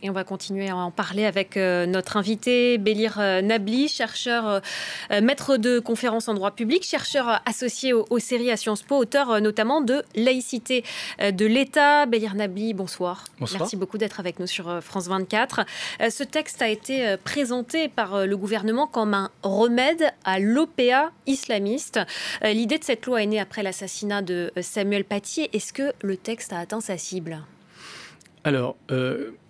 Et on va continuer à en parler avec notre invité, Bélir Nabli, chercheur, maître de conférences en droit public, chercheur associé aux séries à Sciences Po, auteur notamment de Laïcité de l'État. Bélir Nabli, bonsoir. Bonsoir. Merci beaucoup d'être avec nous sur France 24. Ce texte a été présenté par le gouvernement comme un remède à l'OPA islamiste. L'idée de cette loi est née après l'assassinat de Samuel Paty. Est-ce que le texte a atteint sa cible ? Alors,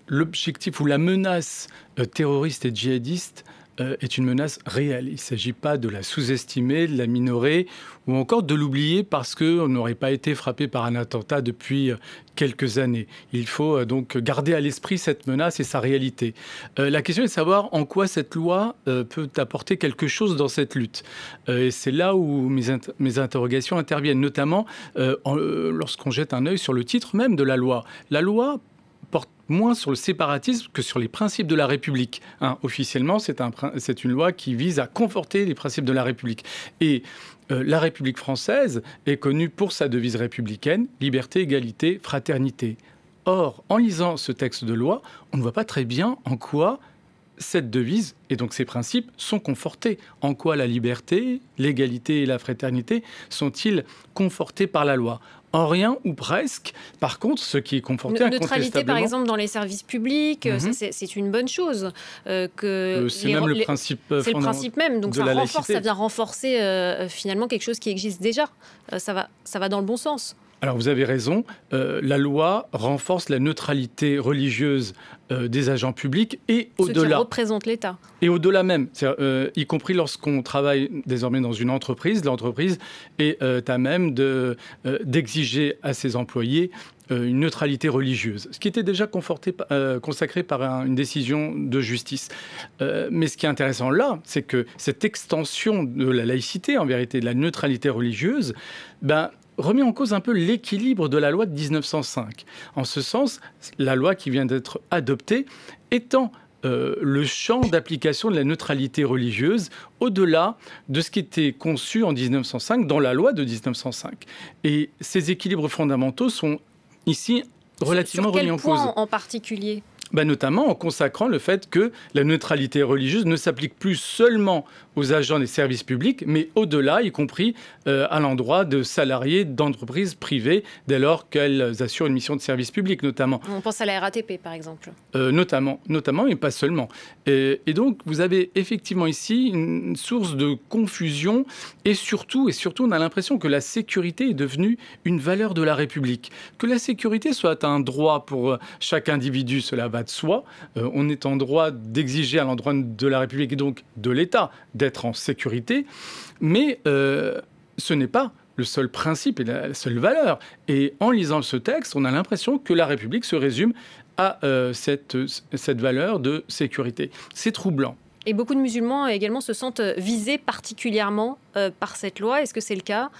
l'objectif ou la menace terroriste et djihadiste est une menace réelle. Il ne s'agit pas de la sous-estimer, de la minorer ou encore de l'oublier parce qu'on n'aurait pas été frappé par un attentat depuis quelques années. Il faut donc garder à l'esprit cette menace et sa réalité. La question est de savoir en quoi cette loi peut apporter quelque chose dans cette lutte. Et c'est là où mes interrogations interviennent, notamment lorsqu'on jette un œil sur le titre même de la loi. La loi porte moins sur le séparatisme que sur les principes de la République. Officiellement, c'est une loi qui vise à conforter les principes de la République. Et la République française est connue pour sa devise républicaine, liberté, égalité, fraternité. Or, en lisant ce texte de loi, on ne voit pas très bien en quoi cette devise et donc ces principes sont confortés. En quoi la liberté, l'égalité et la fraternité sont-ils confortés par la loi ? En rien ou presque. Par contre, ce qui est conforté incontestablement... Neutralité, par exemple, dans les services publics, c'est une bonne chose. C'est même le principe fondamental. C'est le principe même. Donc ça vient renforcer finalement quelque chose qui existe déjà. Ça va dans le bon sens. Alors vous avez raison, la loi renforce la neutralité religieuse des agents publics et au-delà. Ceux qui représentent l'État. Et au-delà même, y compris lorsqu'on travaille désormais dans une entreprise, l'entreprise est à même d'exiger à ses employés une neutralité religieuse, ce qui était déjà consacré par une décision de justice. Mais ce qui est intéressant là, c'est que cette extension de la laïcité, en vérité de la neutralité religieuse, remet en cause un peu l'équilibre de la loi de 1905. En ce sens, la loi qui vient d'être adoptée étend le champ d'application de la neutralité religieuse au-delà de ce qui était conçu en 1905 dans la loi de 1905. Et ces équilibres fondamentaux sont ici relativement remis en cause. Sur quel point en particulier ? Notamment en consacrant le fait que la neutralité religieuse ne s'applique plus seulement aux agents des services publics, mais au-delà, y compris à l'endroit de salariés d'entreprises privées, dès lors qu'elles assurent une mission de service public, notamment. On pense à la RATP, par exemple. Notamment, mais pas seulement. Et donc, vous avez effectivement ici une source de confusion, et surtout, on a l'impression que la sécurité est devenue une valeur de la République. Que la sécurité soit un droit pour chaque individu, cela va de soi. On est en droit d'exiger à l'endroit de la République et donc de l'État d'être en sécurité, mais ce n'est pas le seul principe et la seule valeur. Et en lisant ce texte, on a l'impression que la République se résume à cette valeur de sécurité. C'est troublant. Et beaucoup de musulmans également se sentent visés particulièrement par cette loi. Est-ce que c'est le cas ?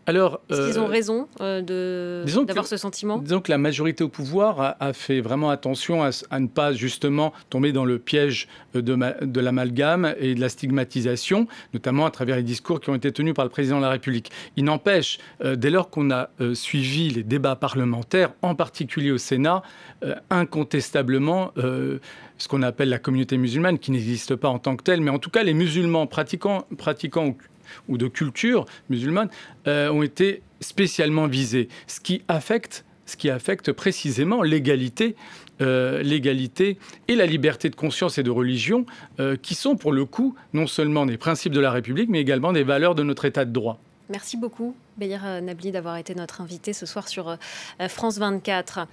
Alors, est-ce qu'ils ont raison d'avoir ce sentiment ? Disons que la majorité au pouvoir a fait vraiment attention à ne pas justement tomber dans le piège de l'amalgame et de la stigmatisation, notamment à travers les discours qui ont été tenus par le président de la République. Il n'empêche, dès lors qu'on a suivi les débats parlementaires, en particulier au Sénat, incontestablement, ce qu'on appelle la communauté musulmane, qui n'existe pas en tant que telle, mais en tout cas les musulmans pratiquants ou de culture musulmane ont été spécialement visés, ce qui affecte précisément l'égalité et la liberté de conscience et de religion, qui sont pour le coup non seulement des principes de la République, mais également des valeurs de notre État de droit. Merci beaucoup, Bélir Nabli, d'avoir été notre invité ce soir sur France 24.